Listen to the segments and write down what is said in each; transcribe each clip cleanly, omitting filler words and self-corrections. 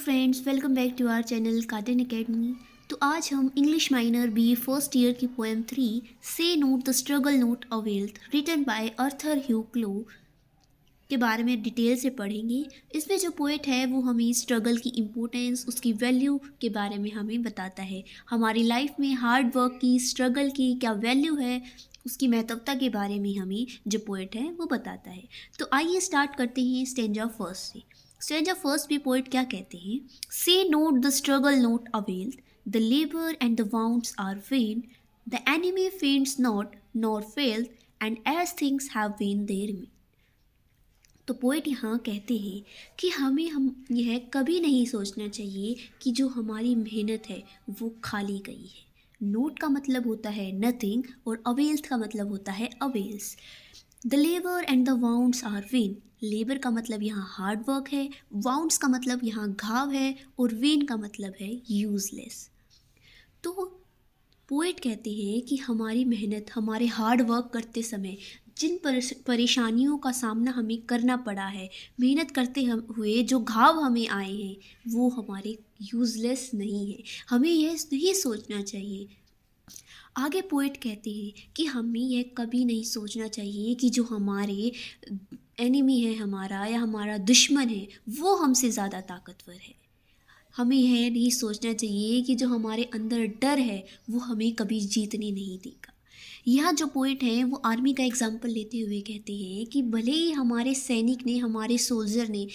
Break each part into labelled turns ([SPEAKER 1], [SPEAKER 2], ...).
[SPEAKER 1] Friends, welcome back to our channel Carton Academy. तो आज हम English minor B first year की poem 3 से not the struggle naught availeth written by Arthur Hugh Clough के बारे में detail से पढ़ेंगे। इसमें जो पोएट है वो हमें स्ट्रगल की इम्पोर्टेंस, उसकी वैल्यू के बारे में हमें बताता है। हमारी लाइफ में हार्ड वर्क की, स्ट्रगल की क्या वैल्यू है, उसकी महत्वता के बारे में हमें जो पोएट है वो बताता है। तो आइए स्टार्ट करते हैं स्टेंजा फर्स्ट से। स्टेंजा फर्स्ट में पोएट क्या कहते हैं? Say not the struggle nought availeth, the labour and the wounds are vain, the enemy faints not nor faileth, and as things have been they remain. तो poet यहाँ कहते हैं कि हम यह कभी नहीं सोचना चाहिए कि जो हमारी मेहनत है वो खाली गई है। नोट का मतलब होता है नथिंग और अवेल्थ का मतलब होता है avails. The labour and the wounds are vain. Labour का मतलब यहाँ हार्ड वर्क है, वाउंड्स का मतलब यहाँ घाव है, और वेन का मतलब है यूजलेस। तो पोएट कहते हैं कि हमारी मेहनत, हमारे हार्ड वर्क करते समय जिन परेशानियों का सामना हमें करना पड़ा है, मेहनत करते हुए जो घाव हमें आए हैं वो हमारे यूज़लेस नहीं है। हमें यह नहीं सोचना चाहिए। आगे पोएट कहते हैं कि हमें यह कभी नहीं सोचना चाहिए कि जो हमारे एनिमी है हमारा, या हमारा दुश्मन है, वो हमसे ज़्यादा ताकतवर है। हमें यह नहीं सोचना चाहिए कि जो हमारे अंदर डर है वो हमें कभी जीतने नहीं देगा। यहाँ जो पोइट हैं वो आर्मी का एग्जाम्पल लेते हुए कहते हैं कि भले ही हमारे सैनिक ने, हमारे सोल्जर ने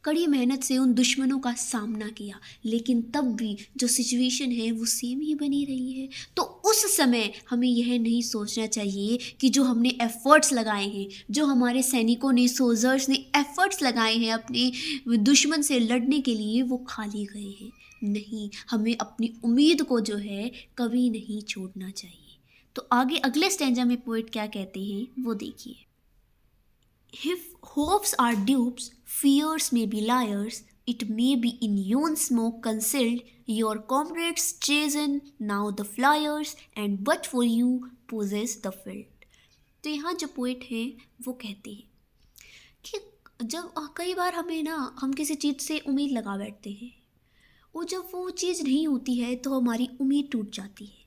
[SPEAKER 1] कड़ी मेहनत से उन दुश्मनों का सामना किया, लेकिन तब भी जो सिचुएशन है वो सेम ही बनी रही है। तो उस समय हमें यह नहीं सोचना चाहिए कि जो हमने एफ़र्ट्स लगाए हैं, जो हमारे सैनिकों ने, सोल्जर्स ने एफ़र्ट्स लगाए हैं अपने दुश्मन से लड़ने के लिए, वो खाली गए हैं। नहीं, हमें अपनी उम्मीद को जो है कभी नहीं छोड़ना चाहिए। तो आगे अगले स्टैंजा में पोएट क्या कहते हैं वो देखिए। If hopes are dupes, fears may be liars, it may be in yon smoke concealed, your comrades chasten now the flyers, and but for you possess the field। तो यहाँ जो पोइट हैं वो कहते हैं कि जब कई बार हम किसी चीज़ से उम्मीद लगा बैठते हैं, और जब वो चीज़ नहीं होती है तो हमारी उम्मीद टूट जाती है।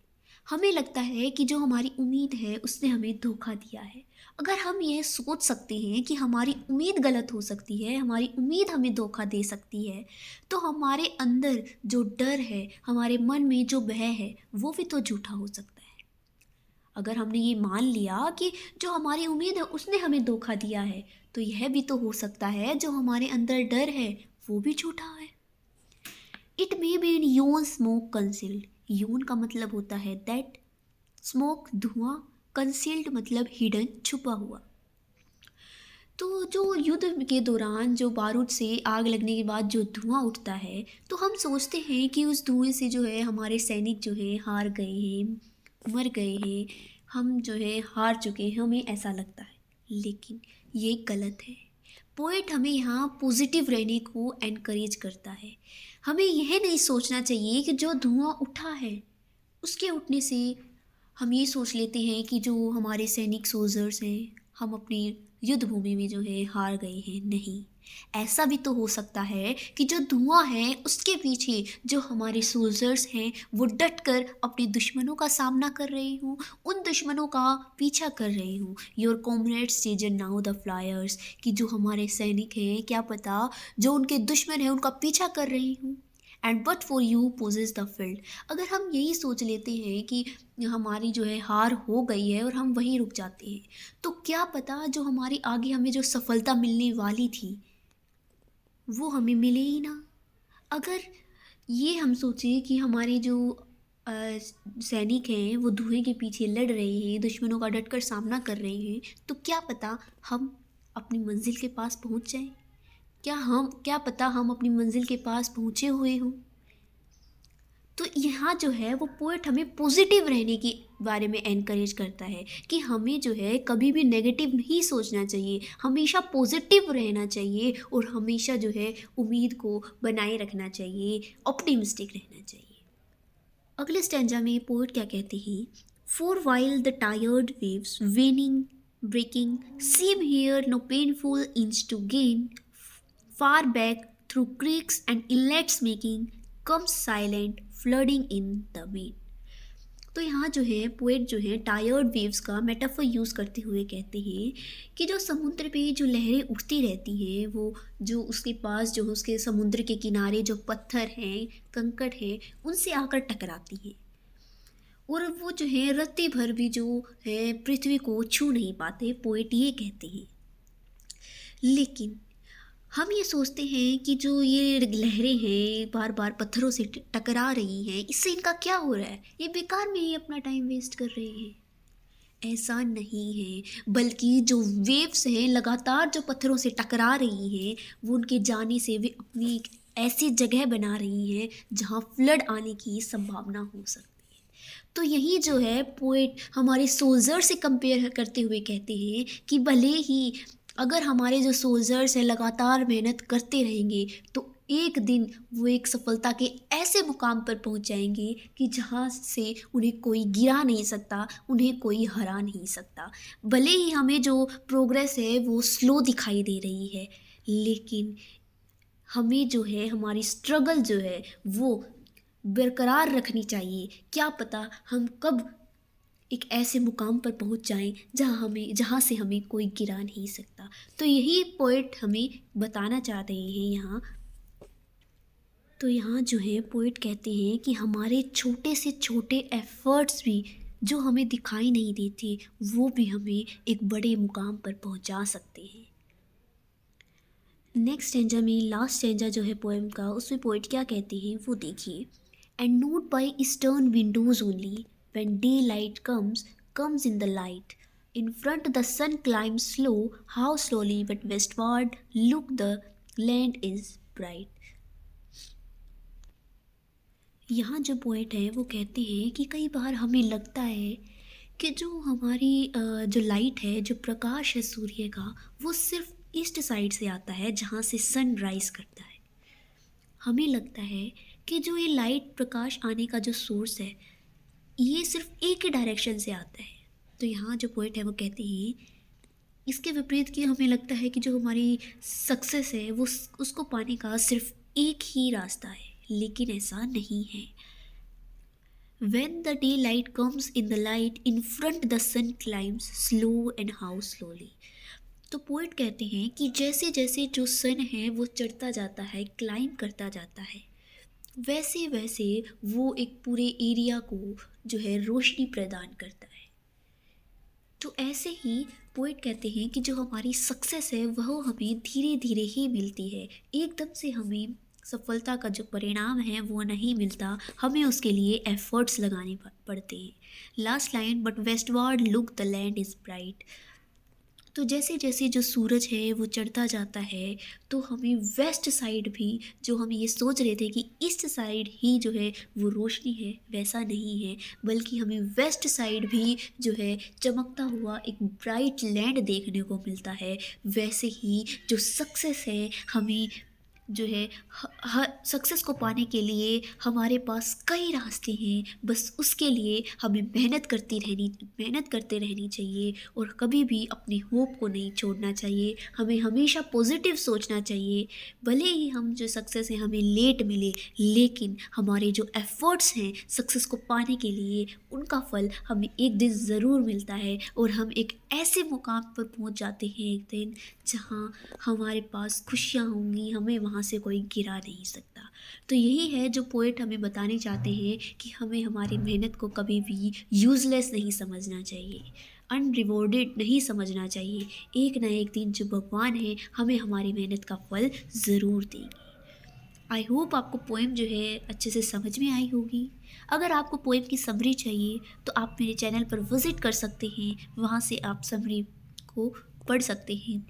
[SPEAKER 1] हमें लगता है कि जो हमारी उम्मीद है उसने हमें धोखा दिया है। अगर हम यह सोच सकते हैं कि हमारी उम्मीद गलत हो सकती है, हमारी उम्मीद हमें धोखा दे सकती है, तो हमारे अंदर जो डर है, हमारे मन में जो भय है, वो भी तो झूठा हो सकता है। अगर हमने ये मान लिया कि जो हमारी उम्मीद है उसने हमें धोखा दिया है, तो यह भी तो हो सकता है जो हमारे अंदर डर है वो भी झूठा है। It may be in yon smoke concealed. Yon का मतलब होता है दैट, स्मोक धुआं, कंसील्ड मतलब हिडन, छुपा हुआ। तो जो युद्ध के दौरान जो बारूद से आग लगने के बाद जो धुआं उठता है, तो हम सोचते हैं कि उस धुएं से जो है हमारे सैनिक जो है हार गए हैं, मर गए हैं, हम जो है हार चुके हैं, हमें ऐसा लगता है। लेकिन ये गलत है। पोएट हमें यहाँ पॉजिटिव रहने को एनकरेज करता है। हमें यह नहीं सोचना चाहिए कि जो धुआं उठा है उसके उठने से हम ये सोच लेते हैं कि जो हमारे सैनिक सोल्जर्स हैं, हम अपनी युद्ध भूमि में जो है हार गए हैं। नहीं, ऐसा भी तो हो सकता है कि जो धुआं है उसके पीछे जो हमारे सोल्जर्स हैं वो डट कर अपने दुश्मनों का सामना कर रहे हों, उन दुश्मनों का पीछा कर रहे हों। Your comrades chase e'en now the fliers, कि जो हमारे सैनिक हैं, क्या पता जो उनके दुश्मन हैं उनका पीछा कर रहे हों। And but for you possess the field. अगर हम यही सोच लेते हैं कि हमारी जो है हार हो गई है और हम वहीं रुक जाते हैं, तो क्या पता जो हमारी आगे हमें जो सफलता मिलने वाली थी वो हमें मिले ही ना। अगर ये हम सोचें कि हमारे जो सैनिक हैं वो धुएं के पीछे लड़ रहे हैं, दुश्मनों का डटकर सामना कर रहे हैं, तो क्या पता हम अपनी मंजिल के पास पहुंच जाएं। क्या पता हम अपनी मंजिल के पास पहुंचे हुए हों। तो यहाँ जो है वो पोएट हमें पॉजिटिव रहने के बारे में एनकरेज करता है कि हमें जो है कभी भी नेगेटिव नहीं सोचना चाहिए, हमेशा पॉजिटिव रहना चाहिए, और हमेशा जो है उम्मीद को बनाए रखना चाहिए, ऑप्टिमिस्टिक रहना चाहिए। अगले स्टैंजा में पोएट क्या कहते हैं? For while the tired waves vainly breaking seem here no painful inch to gain, far back through creeks and inlets making comes silent flooding in the main। तो यहाँ जो है पोएट जो है टायर्ड वेव्स का मेटाफर यूज़ करते हुए कहते हैं कि जो समुद्र पे जो लहरें उठती रहती हैं वो जो उसके पास जो उसके समुद्र के किनारे जो पत्थर हैं कंकड़ हैं उनसे आकर टकराती हैं और वो जो है रत्ती भर भी जो है पृथ्वी को छू नहीं पाते, पोएट ये कहते हैं। लेकिन हम ये सोचते हैं कि जो ये लहरें हैं बार बार पत्थरों से टकरा रही हैं, इससे इनका क्या हो रहा है, ये बेकार में ही अपना टाइम वेस्ट कर रहे हैं। ऐसा नहीं है, बल्कि जो वेव्स हैं लगातार जो पत्थरों से टकरा रही हैं वो उनके जाने से वे अपनी एक ऐसी जगह बना रही हैं जहाँ फ्लड आने की संभावना हो सकती है। तो यही जो है पोएट हमारे सोल्जर से कंपेयर करते हुए कहते हैं कि भले ही अगर हमारे जो सोल्जर्स हैं लगातार मेहनत करते रहेंगे तो एक दिन वो एक सफलता के ऐसे मुकाम पर पहुंच जाएंगे कि जहां से उन्हें कोई गिरा नहीं सकता, उन्हें कोई हरा नहीं सकता। भले ही हमें जो प्रोग्रेस है वो स्लो दिखाई दे रही है, लेकिन हमें जो है हमारी स्ट्रगल जो है वो बरकरार रखनी चाहिए। क्या पता हम कब एक ऐसे मुकाम पर पहुंच जाएं जहां से हमें कोई गिरा नहीं सकता। तो यही पोएट हमें बताना चाहते हैं यहाँ। तो यहाँ जो है पोएट कहते हैं कि हमारे छोटे से छोटे एफर्ट्स भी जो हमें दिखाई नहीं देते वो भी हमें एक बड़े मुकाम पर पहुंचा सकते हैं। नेक्स्ट स्टैंजा में लास्ट स्टैंजा जो है पोएम का, उसमें पोएट क्या कहते हैं वो देखिए। And not by eastern windows only when daylight comes in the light. In front the sun climbs slow, how slowly, but westward look the land is bright. यहाँ जो पोएट है वो कहते हैं कि कई बार हमें लगता है कि जो हमारी जो लाइट है, जो प्रकाश है सूर्य का, वो सिर्फ ईस्ट साइड से आता है जहाँ से सन राइज करता है। हमें लगता है कि जो ये लाइट प्रकाश आने का जो सोर्स है ये सिर्फ एक ही डायरेक्शन से आता है। तो यहाँ जो पोएट है वो कहते हैं इसके विपरीत कि हमें लगता है कि जो हमारी सक्सेस है वो उसको पाने का सिर्फ एक ही रास्ता है, लेकिन ऐसा नहीं है। When the daylight comes in the light, in front the sun climbs slow and how slowly. तो पोएट कहते हैं कि जैसे जैसे जो सन है वो चढ़ता जाता है, क्लाइंब करता जाता है, वैसे वैसे वो एक पूरे एरिया को जो है रोशनी प्रदान करता है। तो ऐसे ही पोएट कहते हैं कि जो हमारी सक्सेस है वह हमें धीरे धीरे ही मिलती है, एकदम से हमें सफलता का जो परिणाम है वो नहीं मिलता, हमें उसके लिए एफर्ट्स लगाने पड़ते हैं। Last line, but westward look the land is bright. तो जैसे जैसे जो सूरज है वो चढ़ता जाता है तो हमें वेस्ट साइड भी, जो हम ये सोच रहे थे कि ईस्ट साइड ही जो है वो रोशनी है, वैसा नहीं है, बल्कि हमें वेस्ट साइड भी जो है चमकता हुआ एक ब्राइट लैंड देखने को मिलता है। वैसे ही जो सक्सेस है, हमें जो है सक्सेस को पाने के लिए हमारे पास कई रास्ते हैं, बस उसके लिए हमें मेहनत करते रहनी चाहिए और कभी भी अपने होप को नहीं छोड़ना चाहिए। हमें हमेशा पॉजिटिव सोचना चाहिए। भले ही हम जो सक्सेस है हमें लेट मिले, लेकिन हमारे जो एफर्ट्स हैं सक्सेस को पाने के लिए उनका फल हमें एक दिन ज़रूर मिलता है और हम एक ऐसे मुकाम पर पहुंच जाते हैं एक दिन जहां हमारे पास खुशियां होंगी, हमें वहां से कोई गिरा नहीं सकता। तो यही है जो पोएट हमें बताने चाहते हैं कि हमें हमारी मेहनत को कभी भी यूज़लेस नहीं समझना चाहिए, अनरिवॉर्डेड नहीं समझना चाहिए। एक ना एक दिन जो भगवान है हमें हमारी मेहनत का फल ज़रूर देंगे। आई होप आपको पोएम जो है अच्छे से समझ में आई होगी। अगर आपको पोएम की समरी चाहिए तो आप मेरे चैनल पर विज़िट कर सकते हैं, वहाँ से आप समरी को पढ़ सकते हैं।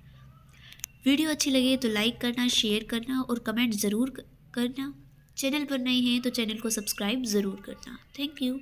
[SPEAKER 1] वीडियो अच्छी लगे तो लाइक करना, शेयर करना और कमेंट ज़रूर करना। चैनल पर नए हैं तो चैनल को सब्सक्राइब ज़रूर करना। Thank you.